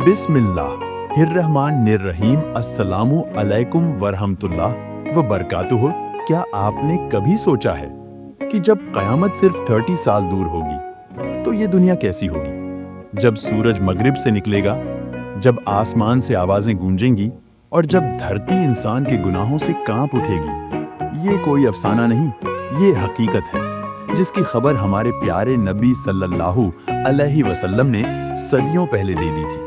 बिस्मिल्लाहिर्रहमानिर्रहीम अस्सलामु अलैकुम वरहमतुल्लाह व बरकातुहू। क्या आपने कभी सोचा है कि जब क़यामत सिर्फ 30 साल दूर होगी तो ये दुनिया कैसी होगी? जब सूरज मगरिब से निकलेगा, जब आसमान से आवाज़ें गूंजेंगी और जब धरती इंसान के गुनाहों से कांप उठेगी। ये कोई अफसाना नहीं, ये हकीकत है जिसकी खबर हमारे प्यारे नबी सल्लल्लाहु अलैहि वसल्लम ने सदियों पहले दे दी थी।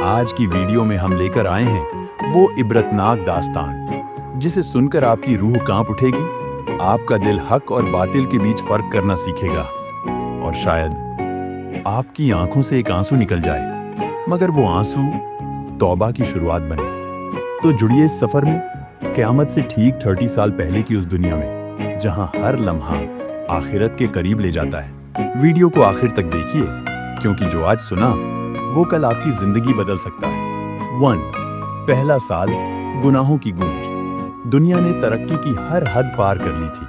आज की वीडियो में हम लेकर आए हैं वो इबरतनाक दास्तान जिसे सुनकर आपकी रूह कांप उठेगी, आपका दिल हक और बातिल के बीच फर्क करना सीखेगा और शायद आपकी आंखों से एक आंसू निकल जाए, मगर वो आंसू तौबा की शुरुआत बने। तो जुड़िए इस सफर में क़यामत से ठीक 30 साल पहले की उस दुनिया में जहां हर लम्हा आखिरत के करीब ले जाता है। वीडियो को आखिर तक देखिए क्योंकि जो आज सुना वो कल आपकी जिंदगी बदल सकता है। 1. पहला साल, गुनाहों की गूंज। दुनिया ने तरक्की की हर हद पार कर ली थी।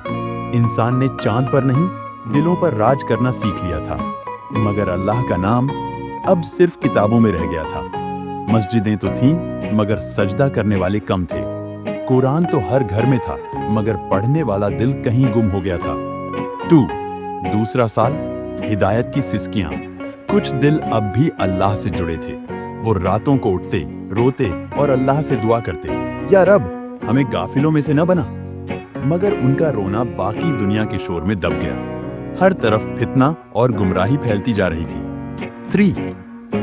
इंसान ने चांद पर नहीं, दिलों पर राज करना सीख लिया था। मगर अल्लाह का नाम अब सिर्फ किताबों में रह गया था। मस्जिदें तो थीं, मगर सजदा करने वाले कम थे। कुरान तो हर घर में था, मगर पढ़ने वाला दिल कहीं गुम हो गया था। 2. दूसरा साल, हिदायत की सिसकियां। कुछ दिल अब भी अल्लाह से जुड़े थे। वो रातों को उठते, रोते और अल्लाह से दुआ करते, या रब हमें गाफिलों में से न बना। मगर उनका रोना बाकी दुनिया के शोर में दब गया। हर तरफ फितना और गुमराही फैलती जा रही थी। 3.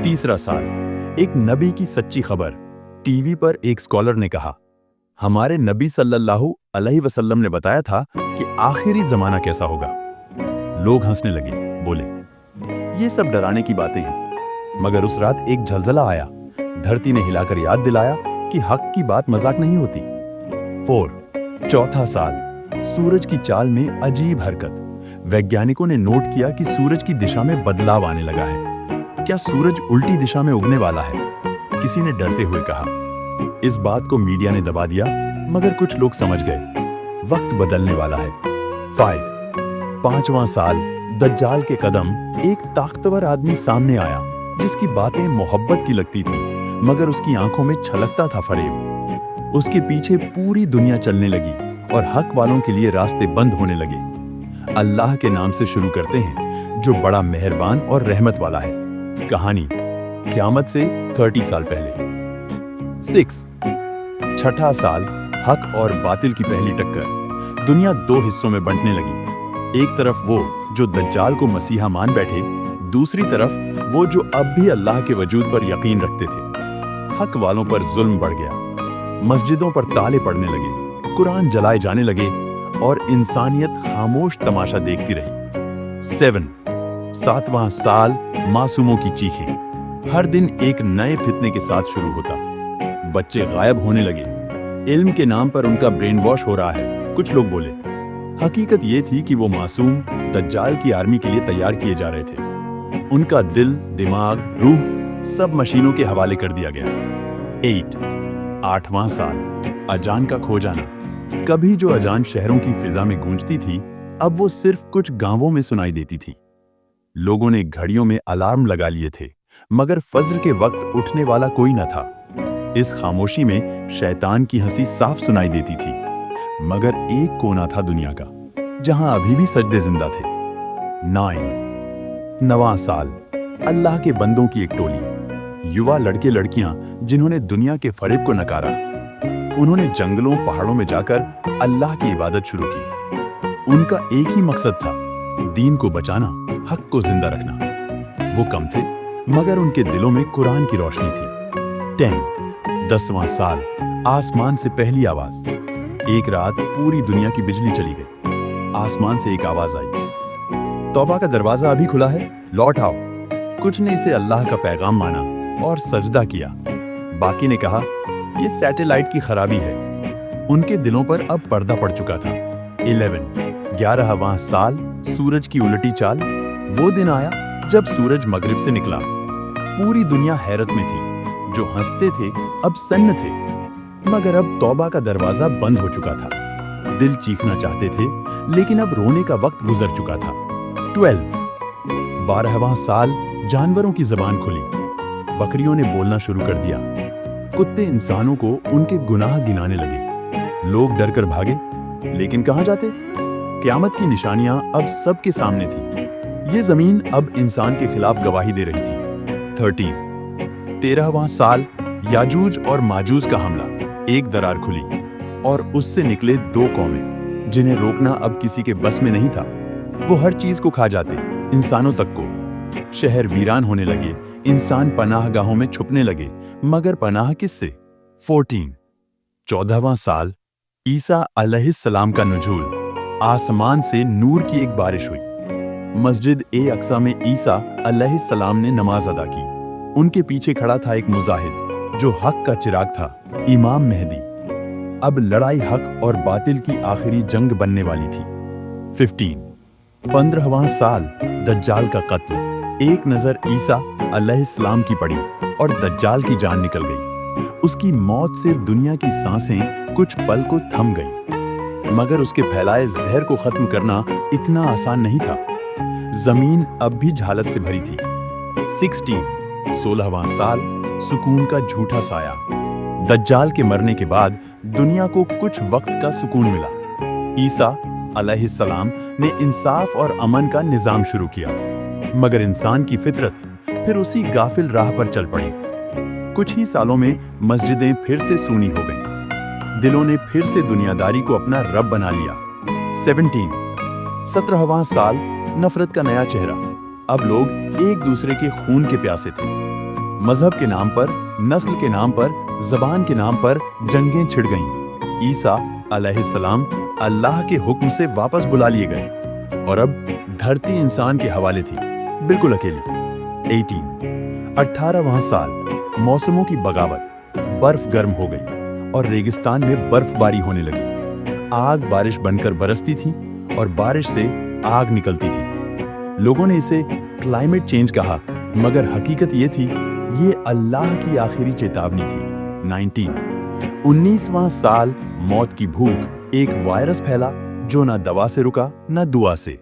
तीसरा साल, एक नबी की सच्ची खबर। टीवी पर एक स्कॉलर ने कहा, हमारे नबी सल्लल्लाहु अलैहि वसल्लम ने बताया था कि आखिरी जमाना कैसा होगा। लोग हंसने लगे, बोले ये सब डराने की बातें हैं। मगर उस रात एक झलझला आया। धरती ने हिलाकर याद दिलाया कि हक की बात मजाक नहीं होती। 4. चौथा साल, सूरज की चाल में अजीब हरकत। वैज्ञानिकों ने नोट किया कि सूरज की दिशा में बदलाव आने लगा है। क्या सूरज उल्टी दिशा में उगने वाला है? किसी ने डरते हुए कहा। इस बात को मीडिया ने दबा दिया, मगर कुछ लोग समझ गए वक्त बदलने वाला है। 5. पांचवां साल, दज्जाल के कदम। एक ताकतवर आदमी सामने आया जिसकी बातें मोहब्बत की लगती थी, मगर उसकी आंखों में छलकता था फरेब। उसके पीछे पूरी दुनिया चलने लगी और हक वालों के लिए रास्ते बंद होने लगे। अल्लाह के नाम से शुरू करते हैं जो बड़ा मेहरबान और रहमत वाला है। कहानी क़यामत से 30 साल पहले। 6. छठा साल, हक और बातिल की पहली टक्कर। दुनिया 2 हिस्सों में बंटने लगी। एक तरफ वो जो दज्जाल को मसीहा मान बैठे, दूसरी तरफ वो जो अब भी अल्लाह के वजूद पर यकीन रखते थे। हक वालों पर जुल्म बढ़ गया। मस्जिदों पर ताले पड़ने लगे, कुरान जलाए जाने लगे और इंसानियत खामोश तमाशा देखती रही। 7. सातवां साल, मासूमों की चीखें। हर दिन एक नए फितने के साथ शुरू होता। बच्चे गायब होने लगे। इल्म के नाम पर उनका ब्रेन वॉश हो रहा है, कुछ लोग बोले। हकीकत ये थी कि वो मासूम दज्जाल की आर्मी के लिए तैयार किए जा रहे थे। उनका दिल, दिमाग, रूह सब मशीनों के हवाले कर दिया गया। 8. आठवां साल, अजान का खो जाना। कभी जो अजान शहरों की फिजा में गूंजती थी, अब वो सिर्फ कुछ गांवों में सुनाई देती थी। लोगों ने घड़ियों में अलार्म लगा लिए थे, मगर फज्र के वक्त उठने वाला कोई न था। इस खामोशी में शैतान की हंसी साफ सुनाई देती थी, मगर एक कोना था दुनिया का जहां अभी भी सजदे जिंदा थे। 9. नवां साल, अल्लाह के बंदों की एक टोली। युवा लड़के लड़कियां जिन्होंने दुनिया के फरेब को नकारा। उन्होंने जंगलों पहाड़ों में जाकर अल्लाह की इबादत शुरू की। उनका एक ही मकसद था, दीन को बचाना, हक को जिंदा रखना। वो कम थे, मगर उनके दिलों में कुरान की रोशनी थी। 10. 10वां साल, आसमान से पहली आवाज। एक रात पूरी दुनिया की बिजली चली गई। आसमान से एक आवाज आई, तौबा का दरवाजा अभी खुला है, लौट आओ। कुछ ने इसे अल्लाह का पैगाम माना और सजदा किया। बाकी ने कहा ये सैटेलाइट की खराबी है। उनके दिलों पर अब पर्दा पड़ चुका था। 11वां साल, सूरज की उलटी चाल। वो दिन आया जब सूरज मगरिब से निकला। पूरी दुनिया हैरत में थी। जो हंसते थे अब सन्न थे, मगर अब तौबा का दरवाजा बंद हो चुका था। दिल चीखना चाहते थे, लेकिन अब रोने का वक्त गुजर चुका था। 12वां साल, जानवरों की जबान खुली। बकरियों ने बोलना शुरू कर दिया, कुत्ते इंसानों को उनके गुनाह गिनाने लगे, लोग डर कर भागे, लेकिन कहाँ जाते? क़यामत की निशानियां अब सबके सामने थी। ये जमीन अब इंसान के खिलाफ गवाही दे रही थी। 13वां साल, याजूज और माजूज का हमला। एक दरार खुली और उससे निकले दो कौमें, जिन्हें रोकना अब किसी के बस में नहीं था। वो हर चीज को खा जाते, इंसानों तक को। शहर वीरान होने लगे, इंसान पनाहगाहों में छुपने लगे, मगर पनाह किससे? 14वां साल, ईसा अलैहिस्सलाम का नुज़ूल। आसमान से नूर की एक बारिश हुई। मस्जिद ए अक्सा में ईसा अलैहिस्सलाम ने नमाज अदा की। उनके पीछे खड़ा था एक मुजाहिद, जो हक का चिराग था, इमाम मेहदी। अब लड़ाई हक और बातिल की आखिरी जंग बनने वाली थी। 15वां साल, दज्जाल का कत्ल। एक नजर ईसा अलैहिस्सलाम की पड़ी और दज्जाल की जान निकल गई। उसकी मौत से दुनिया की सांसें कुछ पल को थम गई, मगर उसके फैलाए जहर को खत्म करना इतना आसान नहीं था। जमीन अब भी जहालत से भरी थी। 16वां साल, सुकून का झूठा साया। दज्जाल के मरने के बाद दुनिया को कुछ वक्त का सुकून मिला। ईसा अलैहिस्सलाम ने इंसाफ और अमन का निजाम शुरू किया, मगर इंसान की फितरत फिर उसी गाफिल राह पर चल पड़ी। कुछ ही सालों में मस्जिदें फिर से सूनी हो गईं। दिलों ने फिर से दुनियादारी को अपना रब बना लिया। 17वां साल, नफरत का नया चेहरा। अब लोग एक दूसरे के खून के प्यासे थे। मजहब के नाम पर, नस्ल के नाम पर, जबान के नाम पर जंगें छिड़ गईं। ईसा अलैहिस्सलाम अल्लाह के हुक्म से वापस बुला लिए गए और अब धरती इंसान के हवाले थी, बिल्कुल अकेली। 18वां साल, मौसमों की बगावत। बर्फ गर्म हो गई और रेगिस्तान में बर्फबारी होने लगी। आग बारिश बनकर बरसती थी और बारिश से आग निकलती थी। लोगों ने इसे क्लाइमेट चेंज कहा, मगर हकीकत ये थी, ये अल्लाह की आखिरी चेतावनी थी। 19वां साल, मौत की भूख। एक वायरस फैला जो ना दवा से रुका ना दुआ से।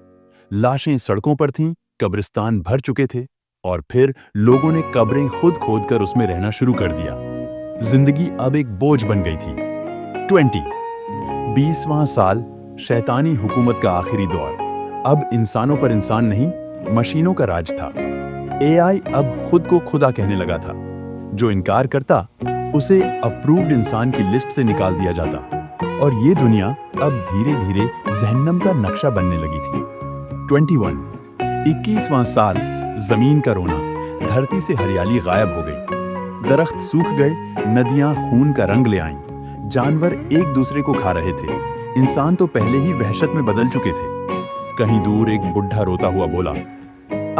लाशें सड़कों पर थीं, कब्रिस्तान भर चुके थे और फिर लोगों ने कब्रें खुद खोदकर उसमें रहना शुरू कर दिया। जिंदगी अब एक बोझ बन गई थी। 20वां साल, शैतानी हुकूमत का आखिरी दौर। अब इंसानों पर इंसान नहीं, मशीनों का राज था। AI अब खुद को खुदा कहने लगा था। जो इनकार करता, उसे अप्रूव्ड इंसान की लिस्ट से निकाल दिया जाता और ये दुनिया अब धीरे धीरे जहन्नम का नक्शा बनने लगी थी। 21वां साल, जमीन का रोना। धरती से हरियाली गायब हो गई, दरख्त सूख गए, नदियां खून का रंग ले आईं। जानवर एक दूसरे को खा रहे थे। इंसान तो पहले ही वहशत में बदल चुके थे। कहीं दूर एक बुढ़ा रोता हुआ बोला,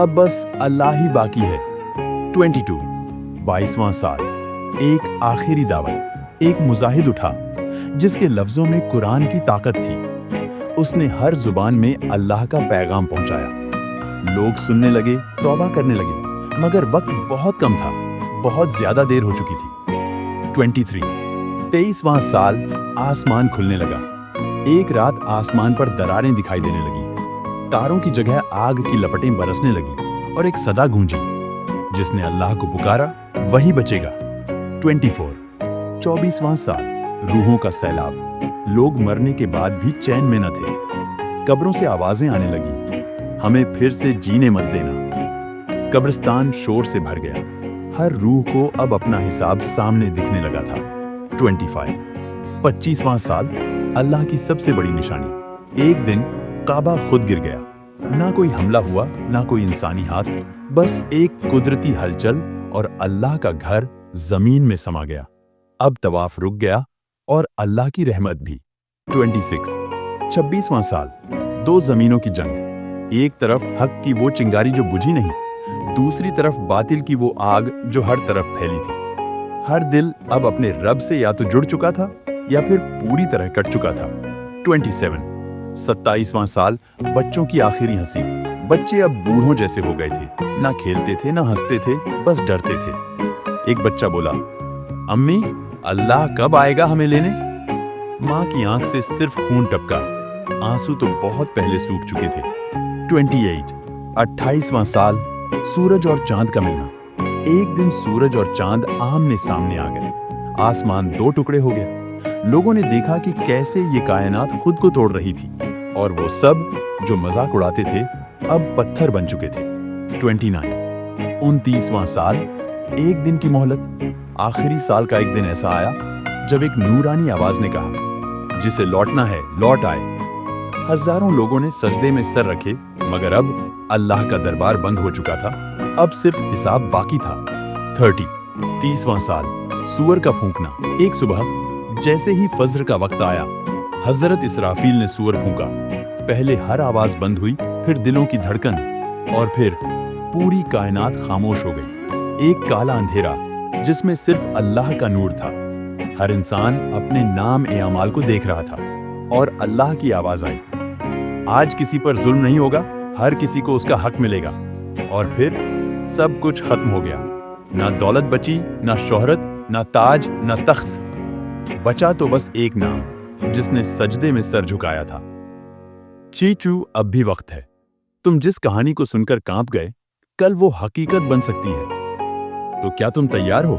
अब बस अल्लाह ही बाकी है। 22वां साल, एक आखिरी दावत। एक मुजाहिद उठा जिसके लफ्जों में कुरान की ताकत थी। उसने हर जुबान में अल्लाह का पैगाम पहुंचाया। लोग सुनने लगे, तौबा करने लगे, मगर वक्त बहुत कम था, बहुत ज्यादा देर हो चुकी थी। 23वां साल, आसमान खुलने लगा। एक रात आसमान पर दरारें दिखाई देने लगी, तारों की जगह आग की लपटें बरसने लगी और एक सदा गूंजी, जिसने अल्लाह को पुकारा वही बचेगा। 24वां साल, रूहों का सैलाब। लोग मरने के बाद भी चैन में न थे। कब्रों से आवाजें आने लगी, हमें फिर से जीने मत देना। कब्रिस्तान शोर से भर गया। हर रूह को अब अपना हिसाब सामने दिखने लगा था। 25वां साल, अल्लाह की सबसे बड़ी निशानी। एक दिन काबा खुद गिर गया। ना कोई हमला हुआ, ना कोई इंसानी हाथ, बस एक कुदरती हलचल और अल्लाह का घर जमीन में समा गया। अब तवाफ रुक गया और अल्लाह की रहमत भी। 26वां साल, दो जमीनों की जंग। एक तरफ हक की वो चिंगारी जो बुझी नहीं, दूसरी तरफ बातिल की वो आग जो हर तरफ फैली थी। हर दिल अब अपने रब से या तो जुड़ चुका था या फिर पूरी तरह कट चुका था। 27वां साल, बच्चों की आखिरी हंसी। बच्चे अब बूढ़ों जैसे हो गए थे, ना खेलते थे ना हंसते थे, बस डरते थे। एक बच्चा बोला, अम्मी अल्लाह कब आएगा हमें लेने? माँ की आंख से सिर्फ खून टपका, आंसू तो बहुत पहले सूख चुके थे। 28वां साल, सूरज और चांद का मिलना। एक दिन सूरज और चांद आमने सामने आ गए। आसमान दो टुकड़े हो गया। लोगों ने देखा कि कैसे ये कायनात खुद को तोड़ रही थी और वो सब जो मजाक उड़ाते थे अब पत्थर बन चुके थे। 29 29वां साल, एक दिन की मोहलत। आखिरी साल का एक दिन ऐसा आया जब एक नूरानी आवाज ने कहा, जिसे लौटना है लौट आए। हजारों लोगों ने सजदे में सर रखे, मगर अब अल्लाह का दरबार बंद हो चुका था। अब सिर्फ हिसाब बाकी था। 30वां साल, सूअर का फूंकना। एक सुबह जैसे ही फज्र का वक्त आया, हजरत इसराफील ने सूअर फूंका। पहले हर आवाज बंद हुई, फिर दिलों की धड़कन, और फिर पूरी कायनात खामोश हो गई। एक काला अंधेरा जिसमें सिर्फ अल्लाह का नूर था। हर इंसान अपने नाम ए अमाल को देख रहा था और अल्लाह की आवाज आई, आज किसी पर जुल्म नहीं होगा, हर किसी को उसका हक मिलेगा। और फिर सब कुछ खत्म हो गया। ना दौलत बची, ना शोहरत, ना ताज, ना तख्त। बचा तो बस एक नाम जिसने सजदे में सर झुकाया था। चीचू, अब भी वक्त है। तुम जिस कहानी को सुनकर कांप गए, कल वो हकीकत बन सकती है। तो क्या तुम तैयार हो?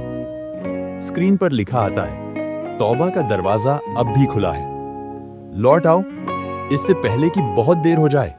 स्क्रीन पर लिखा आता है, तौबा का दरवाजा अब भी खुला है। लौट आओ, इससे पहले कि बहुत देर हो जाए।